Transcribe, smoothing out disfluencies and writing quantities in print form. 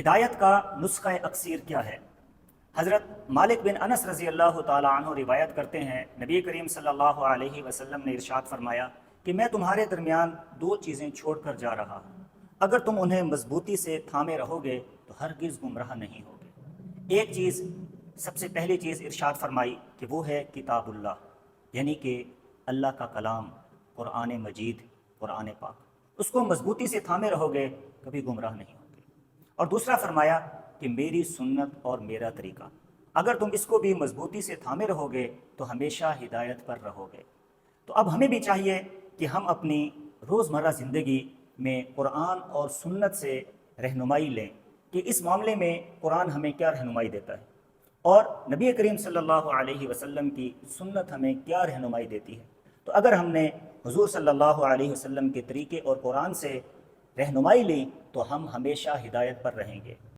ہدایت کا نسخہ اکسیر کیا ہے؟ حضرت مالک بن انس رضی اللہ تعالیٰ عنہ روایت کرتے ہیں، نبی کریم صلی اللہ علیہ وسلم نے ارشاد فرمایا کہ میں تمہارے درمیان دو چیزیں چھوڑ کر جا رہا ہوں، اگر تم انہیں مضبوطی سے تھامے رہو گے تو ہرگز گمراہ نہیں ہوگے۔ ایک چیز، سب سے پہلی چیز ارشاد فرمائی کہ وہ ہے کتاب اللہ، یعنی کہ اللہ کا کلام، قرآن مجید، قرآن پاک۔ اس کو مضبوطی سے تھامے رہو گے کبھی گمراہ نہیں ہوگے۔ اور دوسرا فرمایا کہ میری سنت اور میرا طریقہ، اگر تم اس کو بھی مضبوطی سے تھامے رہو گے تو ہمیشہ ہدایت پر رہو گے۔ تو اب ہمیں بھی چاہیے کہ ہم اپنی روزمرہ زندگی میں قرآن اور سنت سے رہنمائی لیں کہ اس معاملے میں قرآن ہمیں کیا رہنمائی دیتا ہے اور نبی کریم صلی اللہ علیہ وسلم کی سنت ہمیں کیا رہنمائی دیتی ہے۔ تو اگر ہم نے حضور صلی اللہ علیہ وسلم کے طریقے اور قرآن سے رہنمائی لی تو ہم ہمیشہ ہدایت پر رہیں گے۔